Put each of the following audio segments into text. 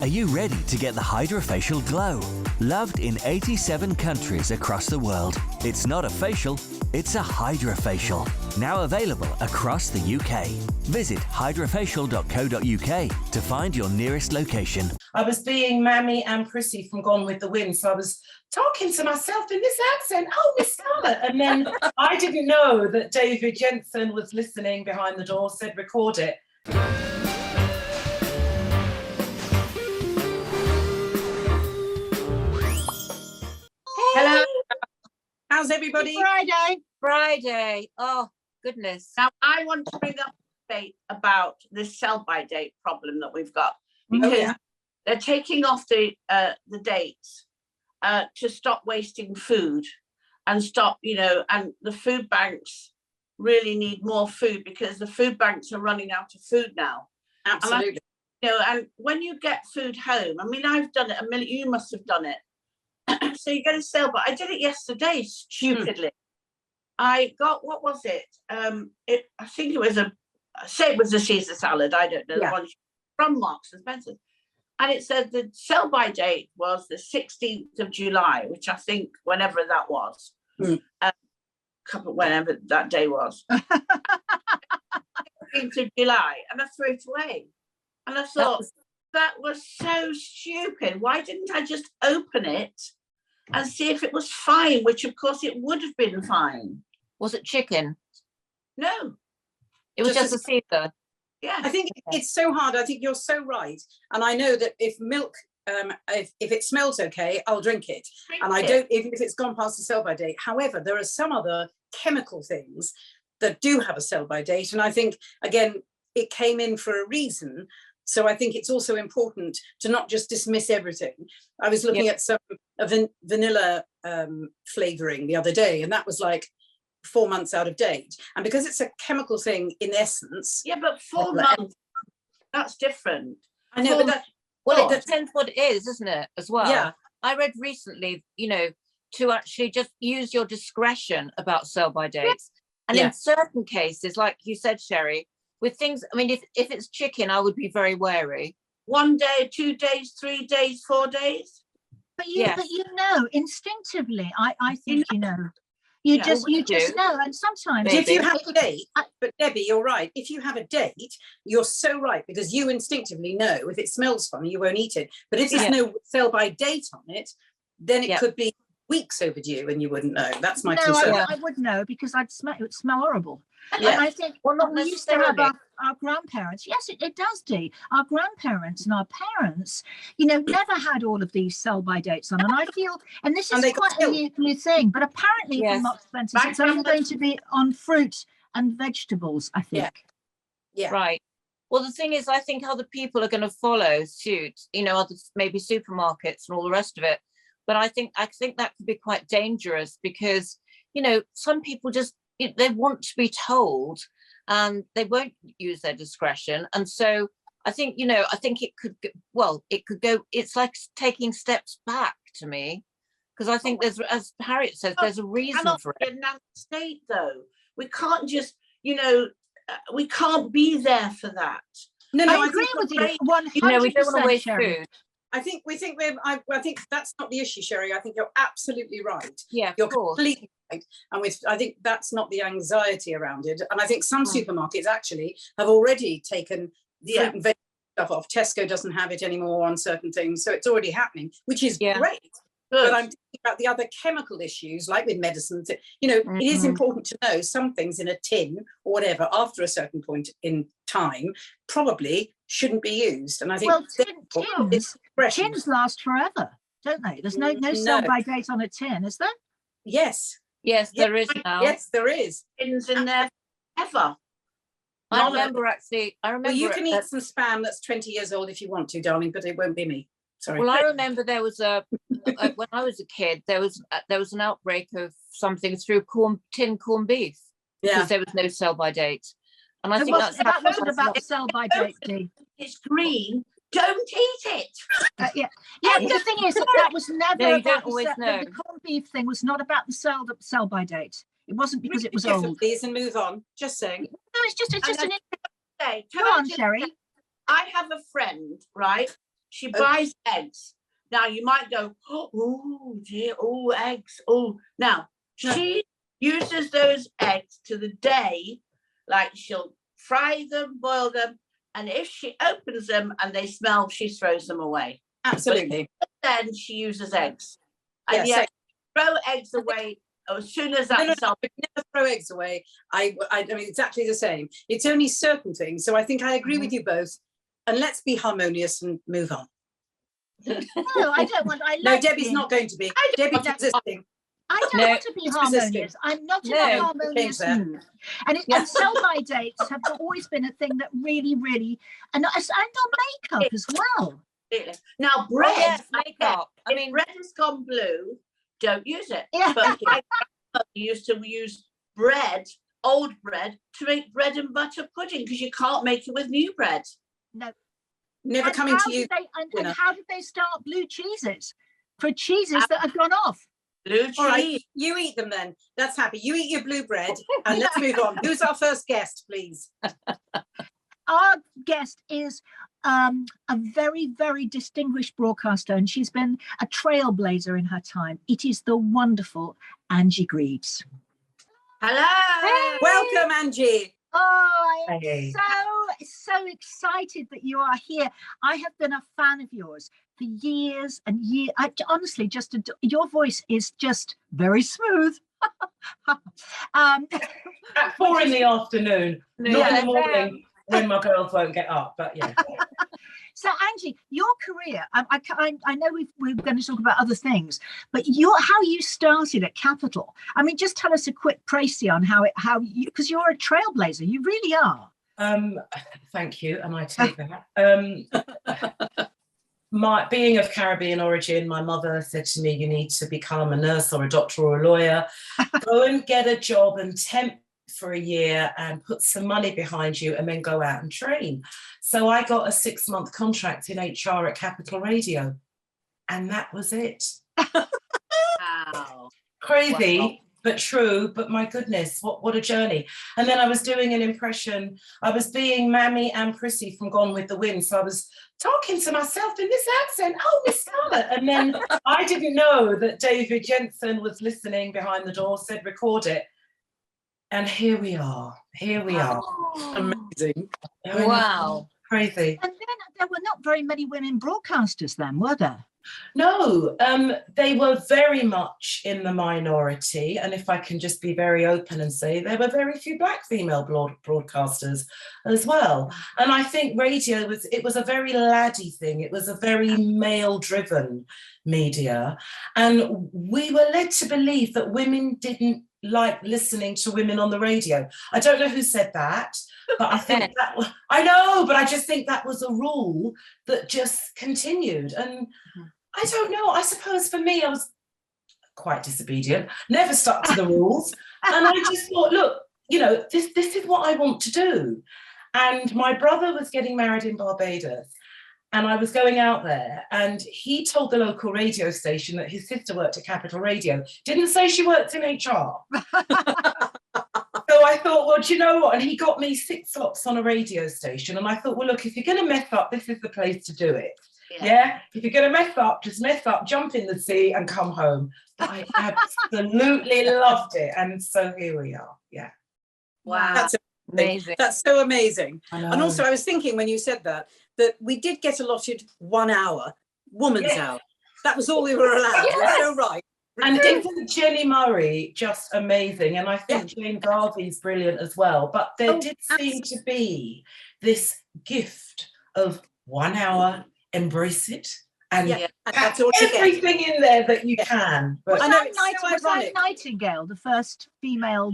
Are you ready to get the hydrofacial glow? Loved in 87 countries across the world. It's not a facial, it's a hydrofacial. Now available across the UK. Visit hydrofacial.co.uk to find your nearest location. I was being Mammy and Prissy from Gone with the Wind, so I was talking to myself in this accent. Oh, Miss Scarlett. And then I didn't know that David Jensen was listening behind the door, said record it. Hello. How's everybody? Friday. Oh, goodness. Now, I want to bring up a debate about this sell-by date problem that we've got, because they're taking off the dates to stop wasting food and stop, and the food banks really need more food because the food banks are running out of food now. Absolutely. And when you get food home, I mean, I've done it a million, you must have done it. So you get a sale, but I did it yesterday, stupidly. I got, what was it? I think it was a Caesar salad, I don't know, the one from Marks and Spencer. And it said the sell-by date was the 16th of July, which I think whenever that was, whenever that day was. 16th of July, and I threw it away. And I thought, that was so stupid. Why didn't I just open it and see if it was fine, which of course it would have been fine. Was it chicken? No. It was just a Caesar. Yeah. I think it's so hard. I think you're so right. And I know that if milk, if it smells okay, I'll drink it. I don't, even if it's gone past the sell-by date. However, there are some other chemical things that do have a sell-by date. And I think, again, it came in for a reason. So I think it's also important to not just dismiss everything. I was looking at some vanilla flavouring the other day, and that was like 4 months out of date. And because it's a chemical thing in essence. Yeah, but 4 months, that's different. I know, but it depends what it is, isn't it, as well? Yeah. I read recently, to actually just use your discretion about sell-by dates. And in certain cases, like you said, Sherry, with things, I mean, if it's chicken, I would be very wary. 1 day, 2 days, 3 days, 4 days. But instinctively, I think you just know. And sometimes if you have a date, but Debbie, you're right. If you have a date, you're so right, because you instinctively know if it smells funny, you won't eat it. But if there's no sell-by date on it, then it could be weeks overdue and you wouldn't know. That's my concern. I would know, because it would smell horrible. Yeah. And I think we used to have our grandparents. Yes, it does, Dee. Our grandparents and our parents, never had all of these sell-by dates on. And I feel, and this is quite a new thing, but apparently from Marks and Spencer, it's only going to be on fruit and vegetables, I think. Yeah. Right. Well, the thing is, I think other people are going to follow suit, other maybe supermarkets and all the rest of it. But I think that could be quite dangerous because, some people just, they want to be told and they won't use their discretion. And so I think, I think it could go, it's like taking steps back to me, because I think there's, as Harriet says, there's a reason for it. In that state, though, we can't just, we can't be there for that. No, I agree with you. 100%, we don't want to waste food. I think that's not the issue, Sherry. I think you're absolutely right. Yeah, you're completely right. And I think that's not the anxiety around it. And I think some supermarkets actually have already taken fruit and veg stuff off. Tesco doesn't have it anymore on certain things, so it's already happening, which is great. But I'm thinking about the other chemical issues, like with medicines. It is important to know some things in a tin or whatever after a certain point in time probably shouldn't be used. And I think tins last forever, don't they? There's no sell-by date on a tin, is there? Yes, there is now. Yes, there is. Tins in there ever. I remember. Well, you can eat some spam that's 20 years old if you want to, darling, but it won't be me. Sorry. Well, I remember there was when I was a kid, there was an outbreak of something through tin corned beef because there was no sell-by date. And I think that wasn't about the sell-by date, Dee. It's green. Don't eat it. The thing is that was never about the corned beef thing was not about the sell-by date. It wasn't because it was old. Please, and move on. Just saying. No, it's just an. Go on, Sherry. I have a friend, right? She buys eggs. Now you might go, oh dear, oh eggs, oh. Now she uses those eggs to the day, like she'll fry them, boil them, and if she opens them and they smell, she throws them away. Absolutely. But then she uses eggs, Yeah, and yet throw eggs away as soon as that. No, never throw eggs away. I mean exactly the same. It's only certain things. So I think I agree with you both. And let's be harmonious and move on. No, I don't want. No, Debbie's not going to be. Debbie's resisting. I don't want to be harmonious. I'm not in a harmonious mood. And sell-by dates have always been a thing that really, and on makeup as well. Now bread, makeup. I mean, bread has gone blue. Don't use it. Yeah. But my grandmother used to use bread, old bread, to make bread and butter pudding because you can't make it with new bread. No. Never coming to you. And how did they start blue cheeses? For cheeses that have gone off. Blue cheese. All right, you eat them then. That's happy. You eat your blue bread and let's move on. Who's our first guest, please? Our guest is a very, very distinguished broadcaster, and she's been a trailblazer in her time. It is the wonderful Angie Greaves. Hello. Hey. Welcome, Angie. Oh, I'm so excited that you are here. I have been a fan of yours for years and years. I honestly your voice is just very smooth. At 4 in the afternoon, not in the morning when my girls won't get up, but yeah. So Angie, your career, I know we're going to talk about other things, but how you started at Capital. I mean, just tell us a quick précis on how you, because you're a trailblazer, you really are. Thank you, and I take that. My being of Caribbean origin, my mother said to me, you need to become a nurse or a doctor or a lawyer. Go and get a job and temp for a year and put some money behind you and then go out and train. So I got a 6-month contract in HR at Capital Radio, and that was it. Wow. Crazy. Wow. But true, but my goodness, what a journey. And then I was doing an impression. I was being Mammy and Prissy from Gone with the Wind. So I was talking to myself in this accent, oh, Miss Scarlett. And then I didn't know that David Jensen was listening behind the door, said record it. And here we are. Amazing. Wow. Crazy. And then there were not very many women broadcasters then, were there? No, they were very much in the minority. And if I can just be very open and say, there were very few Black female broadcasters as well. And I think radio was a very laddie thing. It was a very male-driven media. And we were led to believe that women didn't like listening to women on the radio. I don't know who said that, but I think I know, but I just think that was a rule that just continued. And I don't know, I suppose for me, I was quite disobedient, never stuck to the rules. And I just thought, look, this is what I want to do. And my brother was getting married in Barbados, and I was going out there, and he told the local radio station that his sister worked at Capital Radio. Didn't say she worked in HR. So I thought, well, do you know what? And he got me 6 slots on a radio station. And I thought, well, look, if you're going to mess up, this is the place to do it. Yeah? If you're going to mess up, just mess up, jump in the sea and come home. But I absolutely loved it. And so here we are. Yeah. Wow. That's amazing. That's so amazing. And also I was thinking when you said that we did get allotted 1 hour, woman's hour. That was all we were allowed. You're so right. And isn't Jenny Murray just amazing? And I think Jane Garvey's brilliant as well. But there did seem to be this gift of 1 hour, embrace it, and that's all everything in there that you can. But was that Nightingale, the first female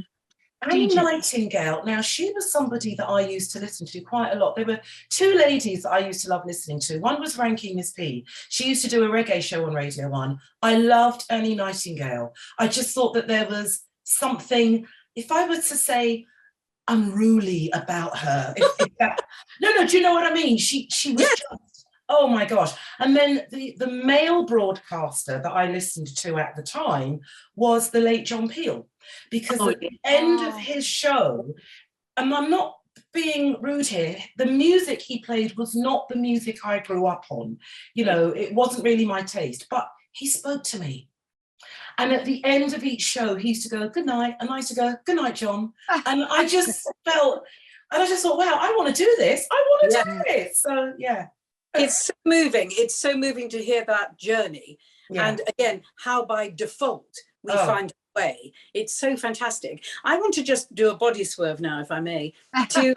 Annie Nightingale. Now, she was somebody that I used to listen to quite a lot. There were 2 ladies that I used to love listening to. One was Ranking Miss P. She used to do a reggae show on Radio 1. I loved Annie Nightingale. I just thought that there was something, if I were to say unruly about her, no, do you know what I mean? She was just, oh my gosh. And then the male broadcaster that I listened to at the time was the late John Peel. Because at the end of his show, and I'm not being rude here, the music he played was not the music I grew up on. You know, it wasn't really my taste, but he spoke to me. And at the end of each show, he used to go, good night. And I used to go, good night, John. And I just felt, and I just thought, wow, I want to do this. I want to do it. So, yeah. It's so moving. It's so moving to hear that journey. Yeah. And again, how by default we find a way. It's so fantastic. I want to just do a body swerve now, if I may, to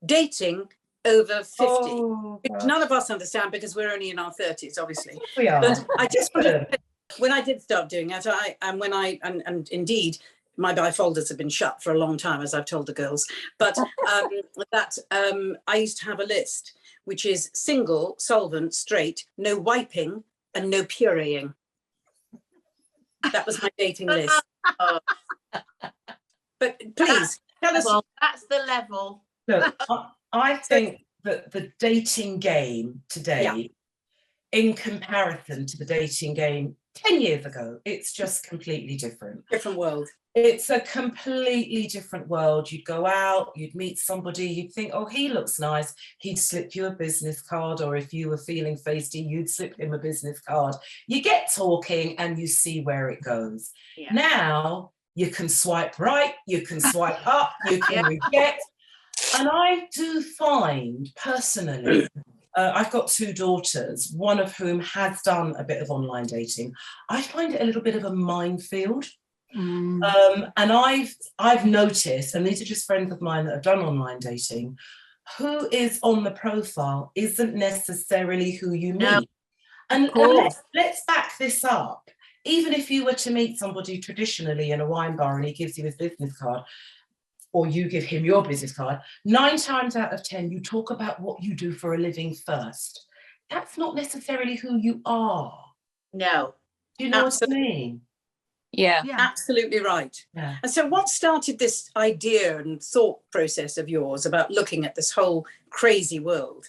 dating over 50, which none of us understand because we're only in our 30s, obviously. We are. But I just want to, when I did start doing it, and indeed, my bifolders have been shut for a long time, as I've told the girls, but I used to have a list, which is single, solvent, straight, no wiping, and no pureeing. That was my dating list. But please, tell us. Well, that's the level. Look, I think that the dating game today, in comparison to the dating game 10 years ago, it's just completely different. Different world. It's a completely different world. You'd go out, you'd meet somebody, you'd think, oh, he looks nice. He'd slip you a business card, or if you were feeling feisty, you'd slip him a business card. You get talking and you see where it goes. Yeah. Now you can swipe right, you can swipe up, you can reject. And I do find personally, I've got 2 daughters, one of whom has done a bit of online dating. I find it a little bit of a minefield. And I've noticed, and these are just friends of mine that have done online dating, who is on the profile isn't necessarily who you meet. And let's back this up. Even if you were to meet somebody traditionally in a wine bar and he gives you his business card, or you give him your business card, 9 times out of 10, you talk about what you do for a living first. That's not necessarily who you are. No. Do you know what I mean? Yeah, absolutely right. Yeah. And so what started this idea and thought process of yours about looking at this whole crazy world?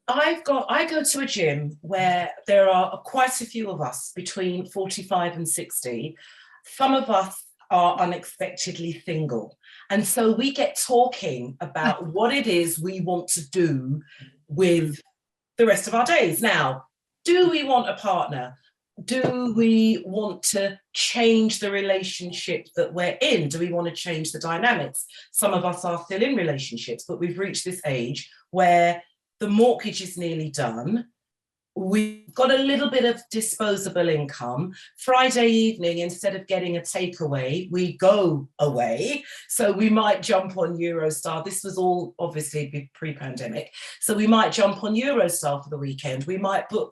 I go to a gym where there are quite a few of us between 45 and 60. Some of us are unexpectedly single. And so we get talking about what it is we want to do with the rest of our days. Now, do we want a partner? Do we want to change the relationship that we're in? Do we want to change the dynamics? Some of us are still in relationships, but we've reached this age where the mortgage is nearly done. We've got a little bit of disposable income. Friday evening, instead of getting a takeaway, we go away. So we might jump on Eurostar. This was all obviously pre-pandemic. So we might jump on Eurostar for the weekend. We might book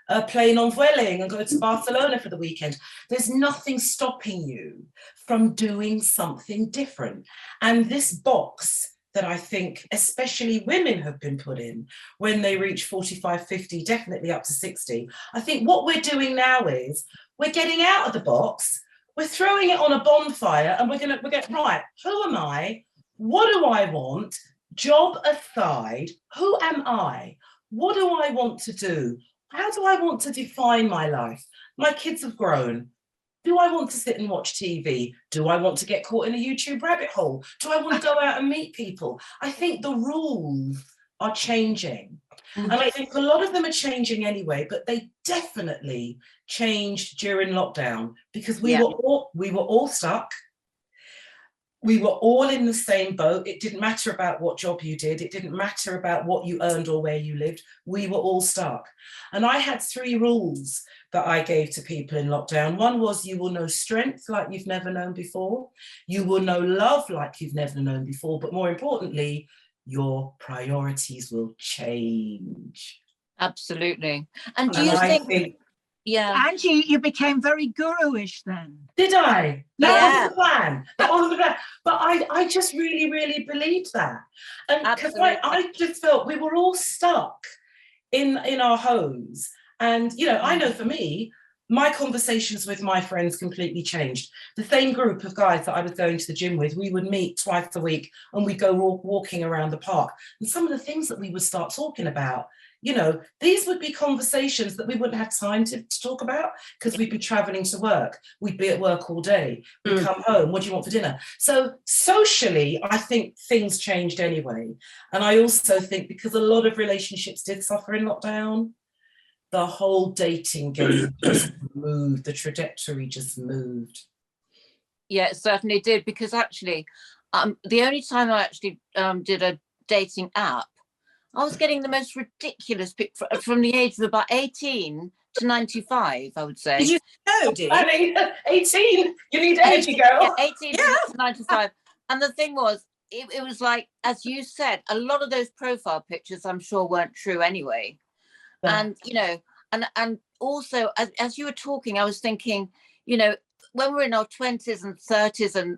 a plane on Vueling and go to Barcelona for the weekend. There's nothing stopping you from doing something different. And this box that I think especially women have been put in when they reach 45, 50, definitely up to 60. I think what we're doing now is we're getting out of the box, we're throwing it on a bonfire, and we're going, right, who am I? What do I want? Job aside, who am I? What do I want to do? How do I want to define my life? My kids have grown. Do I want to sit and watch TV? Do I want to get caught in a YouTube rabbit hole? Do I want to go out and meet people? I think the rules are changing. And I think a lot of them are changing anyway, but they definitely changed during lockdown because we were all stuck. We were all in the same boat. It didn't matter about what job you did. It didn't matter about what you earned or where you lived. We were all stuck. And I had 3 rules that I gave to people in lockdown. One was you will know strength like you've never known before. You will know love like you've never known before. But more importantly, your priorities will change. Absolutely. And do you think Angie, you became very guru-ish then. Did I? That was the plan. That was the plan. But I just really, really believed that. And because I just felt we were all stuck in our homes. And, you know, I know for me, my conversations with my friends completely changed. The same group of guys that I was going to the gym with, we would meet twice a week and we'd go walking around the park. And some of the things that we would start talking about, you know, these would be conversations that we wouldn't have time to talk about because we'd be traveling to work. We'd be at work all day. We'd come home. What do you want for dinner? So socially, I think things changed anyway. And I also think because a lot of relationships did suffer in lockdown, the whole dating game just moved. The trajectory just moved. Yeah, it certainly did, because actually, the only time I actually did a dating app, I was getting the most ridiculous picture from the age of about 18 to 95, I would say. Did you know, did you? 18, you need energy, girl. Yeah, 18 to 95. And the thing was, it was like, as you said, a lot of those profile pictures, I'm sure, weren't true anyway. Yeah. And, you know, and also, as you were talking, I was thinking, you know, when we're in our 20s and 30s and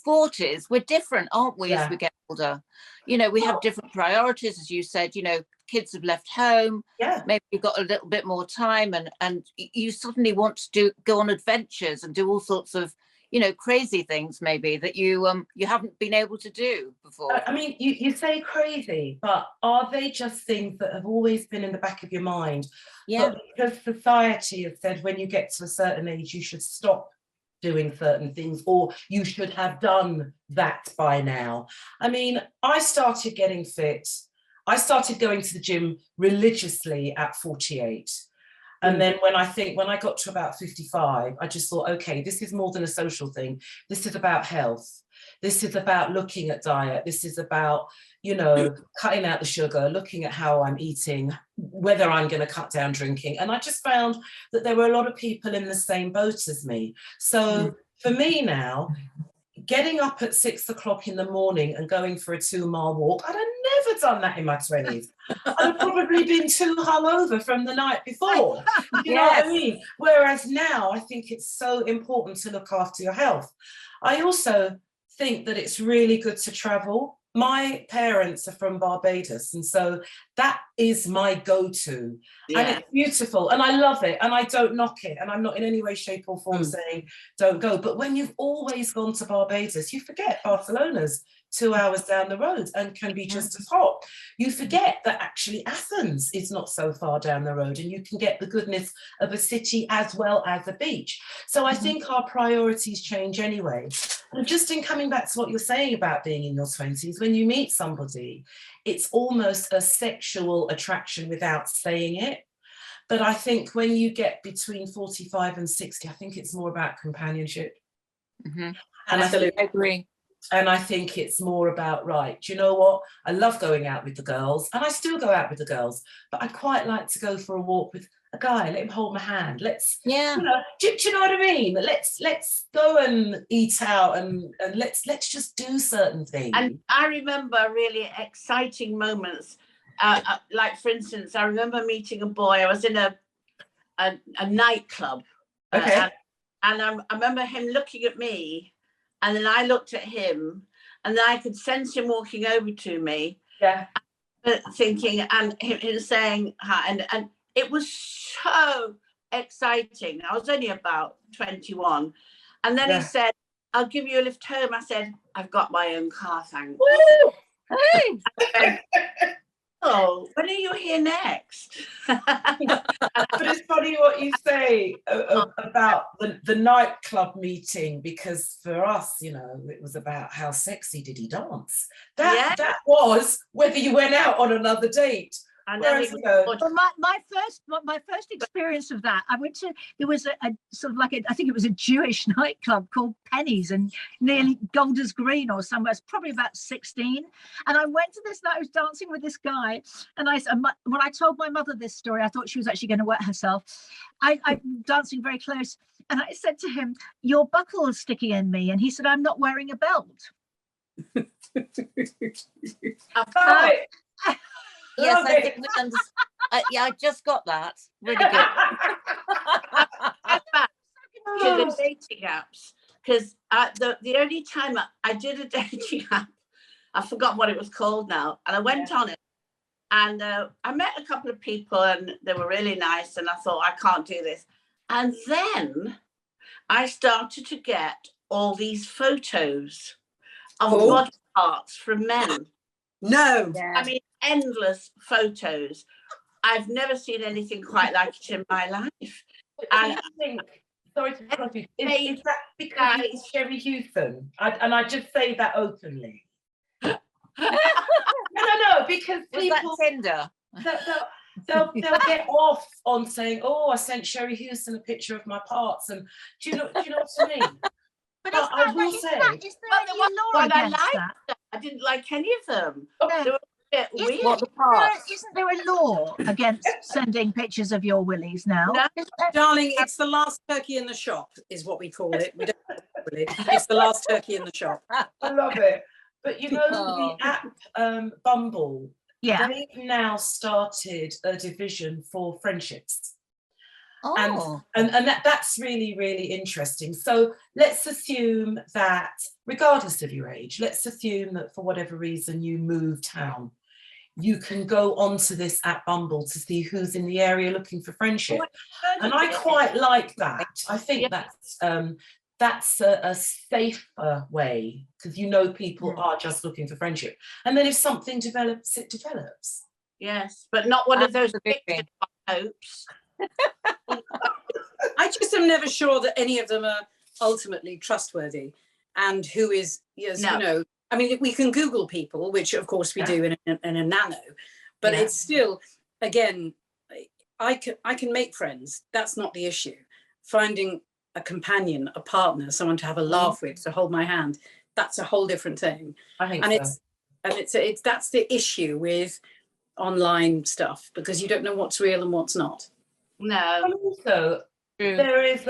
40s, we're different, aren't we, as we get older? You know, we have different priorities, as you said. You know, kids have left home. Yeah. Maybe you've got a little bit more time, and you suddenly want to go on adventures and do all sorts of, you know, crazy things maybe that you haven't been able to do before. I mean, you say crazy, but are they just things that have always been in the back of your mind? Yeah. But because society has said when you get to a certain age, you should stop doing certain things, or you should have done that by now. I mean, I started getting fit. I started going to the gym religiously at 48. And then when I got to about 55, I just thought, okay, this is more than a social thing. This is about health. This is about looking at diet. This is about, you know, cutting out the sugar, looking at how I'm eating, whether I'm going to cut down drinking. And I just found that there were a lot of people in the same boat as me. So for me now, getting up at 6 o'clock in the morning and going for a 2-mile walk, I'd have never done that in my 20s. I'd have probably been too hungover from the night before. You know what I mean? Whereas now, I think it's so important to look after your health. I also think that it's really good to travel. My parents are from Barbados, and so that is my go-to. And it's beautiful, and I love it, and I don't knock it, and I'm not in any way, shape or form saying don't go. But when you've always gone to Barbados, you forget Barcelona's 2 hours down the road and can be just as hot. You forget that actually Athens is not so far down the road, and you can get the goodness of a city as well as a beach. So I think our priorities change anyway. And just in coming back to what you're saying about being in your 20s, when you meet somebody, it's almost a sexual attraction without saying it. But I think when you get between 45 and 60, I think it's more about companionship. And I agree. And I think it's more about, right, do you know what? I love going out with the girls, and I still go out with the girls, but I'd quite like to go for a walk with a guy, let him hold my hand. Let's, you know, do you know what I mean? Let's go and eat out, and let's just do certain things. And I remember really exciting moments. Like, for instance, I remember meeting a boy. I was in a nightclub. Okay. And I remember him looking at me, and then I looked at him, and then I could sense him walking over to me. Yeah. Thinking, and him saying hi, and it was so exciting. I was only about 21. And then he said, I'll give you a lift home. I said, I've got my own car, thanks. Woo! Hey! Oh, when are you here next? But it's funny what you say about the nightclub meeting, because for us, you know, it was about how sexy did he dance. That was whether you went out on another date. Whereas, well, my first experience of that, I went to, there was a sort of like I think it was a Jewish nightclub called Penny's and nearly Golders Green or somewhere. It's probably about 16. And I went to this night, I was dancing with this guy. And when I told my mother this story, I thought she was actually going to wet herself. I'm dancing very close. And I said to him, your buckle is sticking in me. And he said, I'm not wearing a belt. Yes, I think we understand. Yeah, I just got that. Really good. To the dating apps, because the only time I did a dating app, I forgot what it was called now, and I went on it, and I met a couple of people, and they were really nice, and I thought, I can't do this. And then I started to get all these photos of body parts from men. No. I mean, endless photos I've never seen anything quite like it in my life. And I think, sorry to cut you, is that because it's Sherry Houston? And I just say that openly. No, because Was people, that Tinder? they'll get off on saying, "Oh, I sent Sherry Houston a picture of my parts," and do you know what I mean? But I will say, is there any law against that? I didn't like any of them. No. They were a bit weird. What, the parts? Isn't there a law against sending pictures of your willies now? No. Isn't there? Darling, it's the last turkey in the shop, is what we call it. We don't call it willy. It's the last turkey in the shop. I love it. But you know, the app Bumble, Yeah. they've now started a division for friendships. Oh. And that's really, really interesting. So let's assume that, regardless of your age, let's assume that for whatever reason you move town, you can go onto this app Bumble to see who's in the area looking for friendship. And I quite like that. I think that's a safer way, because you know people are just looking for friendship. And then if something develops, it develops. Yes, but not one of those Absolutely. hopes. I just am never sure that any of them are ultimately trustworthy, and who is, yes, No. you know, I mean, we can Google people, which of course we do in a nano, but it's still, again, I can make friends. That's not the issue. Finding a companion, a partner, someone to have a laugh with, to hold my hand, that's a whole different thing. I think And so. it's that's the issue with online stuff, because you don't know what's real and what's not. No. And also, True. there is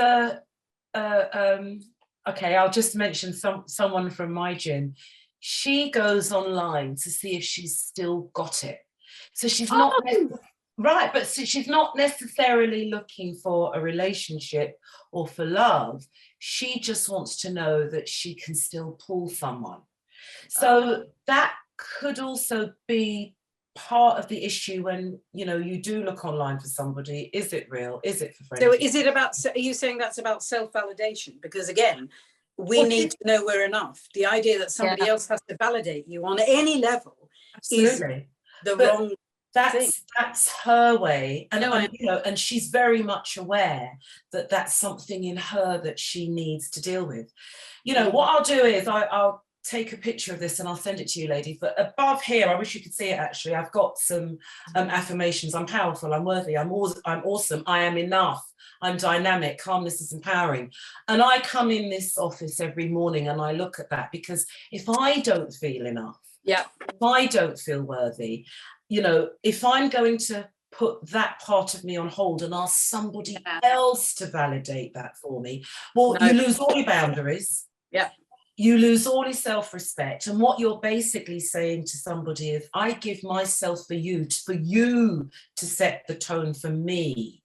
okay, I'll just mention someone from my gym. She goes online to see if she's still got it. So she's not right, but so she's not necessarily looking for a relationship or for love. She just wants to know that she can still pull someone. So that could also be part of the issue when, you know, you do look online for somebody. Is it real? Is it for friendship? So is it about, are you saying that's about self-validation? Because again, we need to know we're enough. The idea that somebody else has to validate you on any level is the wrong thing. That's her way, and, No, you know, and she's very much aware that that's something in her that she needs to deal with. You know, what I'll do is I'll take a picture of this and I'll send it to you, ladies. But above here, I wish you could see it actually, I've got some affirmations. I'm powerful, I'm worthy, I'm awesome, I am enough, I'm dynamic, calmness is empowering. And I come in this office every morning and I look at that, because if I don't feel enough, if I don't feel worthy, you know, if I'm going to put that part of me on hold and ask somebody else to validate that for me, well, you lose all your boundaries. You lose all your self-respect. And what you're basically saying to somebody is, I give myself for you to set the tone for me.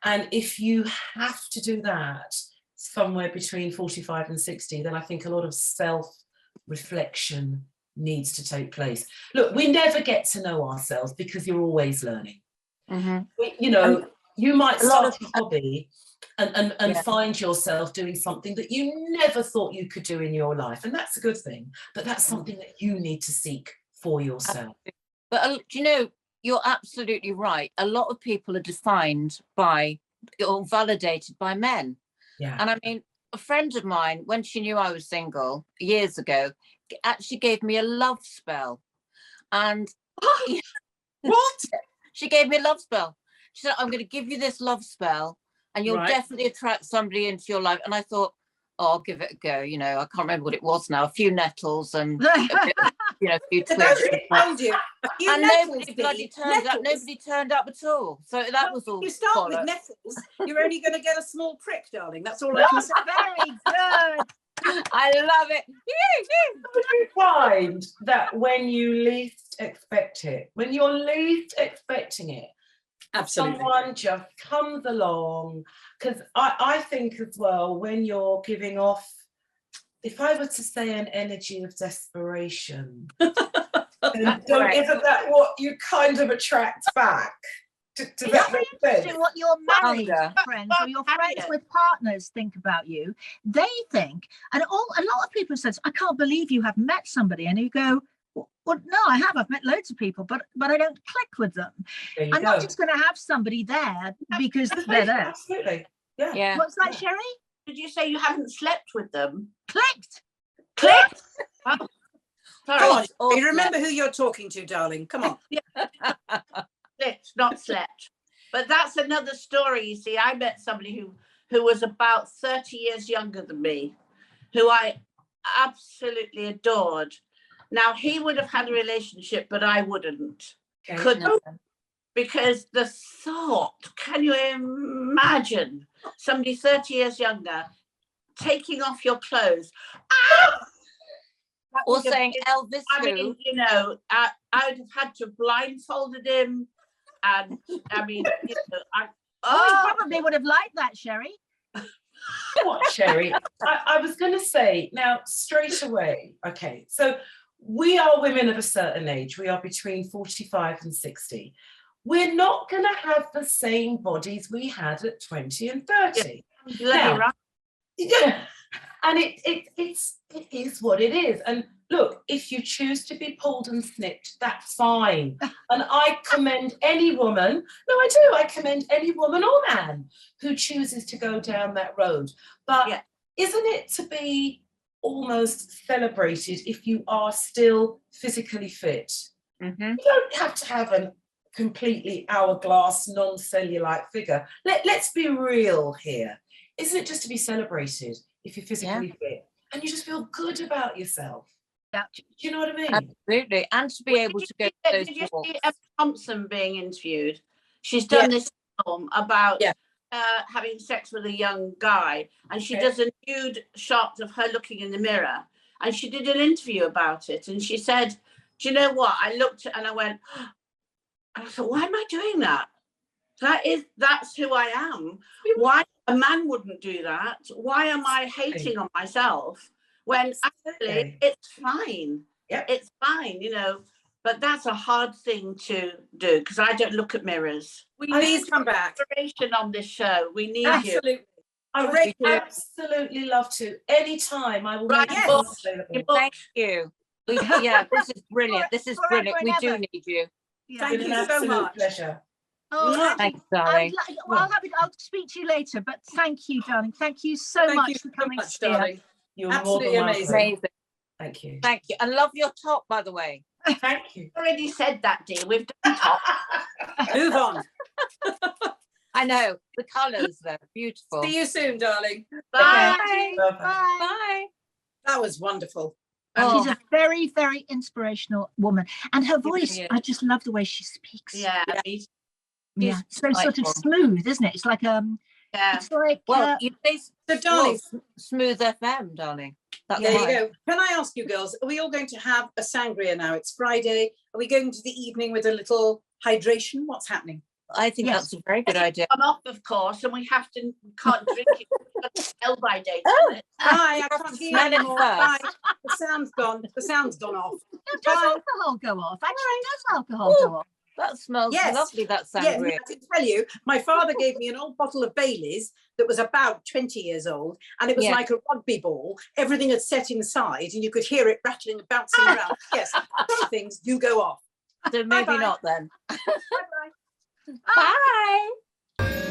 And if you have to do that somewhere between 45 and 60, then I think a lot of self-reflection needs to take place. Look, we never get to know ourselves because you're always learning. You know, you might start a hobby and find yourself doing something that you never thought you could do in your life, and that's a good thing, but that's something that you need to seek for yourself. But do you know, you're absolutely right. A lot of people are defined by or validated by men. And I mean, a friend of mine, when she knew I was single years ago, actually gave me a love spell. And what? She gave me a love spell. She said, I'm going to give you this love spell and you'll definitely attract somebody into your life. And I thought, oh, I'll give it a go. You know, I can't remember what it was now, a few nettles and a bit of, you know, a few twigs. And nobody bloody turned up. Nobody turned up at all. So that was all. You start with nettles, you're only going to get a small prick, darling. That's all I can say. Very good. I love it. Would you find that when you least expect it, when you're least expecting it, absolutely, someone just comes along? Because I think as well, when you're giving off, if I were to say an energy of desperation, isn't that what you kind of attract back? Does that make sense? What your married friends or your friends with partners think about you. They think, and a lot of people said, I can't believe you have met somebody, and you go, Well, no, I have. I've met loads of people, but I don't click with them. There you I'm go. not just going to have somebody there because they're there. Absolutely. Yeah. Yeah. What's that, Sherry? Did you say you haven't slept with them? Clicked. Clicked. Oh, sorry, Come on, Or you remember who you're talking to, darling. Come on. clicked, not slept. But that's another story. You see, I met somebody who was about 30 years younger than me, who I absolutely adored. Now, he would have had a relationship, but I wouldn't. Okay. Couldn't. Because the thought, can you imagine somebody 30 years younger taking off your clothes? Ah! Or saying Elvis I mean, who? you know, I would have had to blindfolded him. And I mean, you know, Oh, he probably would have liked that, Sherry. What, Sherry? I was going to say now straight away. Okay, so we are women of a certain age. We are between 45 and 60. We're not going to have the same bodies we had at 20 and 30. bloody right. Yeah, and it is what it is. And look, if you choose to be pulled and snipped, that's fine. And I commend any woman, no, I do, I commend any woman or man who chooses to go down that road. But Yeah. isn't it to be almost celebrated if you are still physically fit? Mm-hmm. You don't have to have a completely hourglass, non-cellulite figure. Let's be real here. Isn't it just to be celebrated if you're physically fit and you just feel good about yourself? Yeah. Do you know what I mean? Absolutely. And to be able to go to those Did you walks. see Emma Thompson being interviewed? She's done this film about having sex with a young guy, and she does a nude shot of her looking in the mirror. And she did an interview about it, and she said, "Do you know what? I looked and I went, and I thought, why am I doing that? That's who I am. Why a man wouldn't do that? Why am I hating on myself when actually it's fine? Yeah, it's fine, you know." But that's a hard thing to do because I don't look at mirrors. We Please come back. Inspiration on this show. We need Absolutely. I would absolutely love to. Anytime I will make Yes. available. Thank you. Yeah, this is brilliant. This is brilliant. We do need you. Yeah. Thank It's you an so absolute much. pleasure. Oh, Angie, Thanks, darling. I'll speak to you later, but thank you, darling. Thank you so Thank much you for so coming much, here. darling. You're Absolutely more than welcome. amazing. Amazing. Thank you. Thank you. And love your top, by the way. Thank you. already said that, dear. We've done top. Move on. I know. The colours, though. Beautiful. See you soon, darling. Bye. Bye-bye. Bye. Bye. That was wonderful. She's a very, very inspirational woman. And her voice, is. I just love the way she speaks. Yeah. Yeah. So sort of delightful. smooth, isn't it? It's like Yeah. it's like Well, you say So, darling, Smooth FM, darling. That's there you why. go. Can I ask you girls, are we all going to have a sangria now? It's Friday. Are we going to the evening with a little hydration? What's happening? I think Yes. that's a very good idea. I'm off, of course, and we can't drink it. We've got to Selfvalidate. Oh. Bye, I can't hear Smell you it anymore. first. Bye. The sound's gone. The sound's gone off. does Bye. alcohol go off? Actually, does alcohol go off? That smells Yes. lovely, that Yeah, sangria. I can tell you, my father gave me an old bottle of Bailey's that was about 20 years old, and it was Yeah. like a rugby ball. Everything had set inside, and you could hear it rattling and bouncing around. Yes, some things do go off. So maybe Bye-bye. not then. Bye-bye. Bye.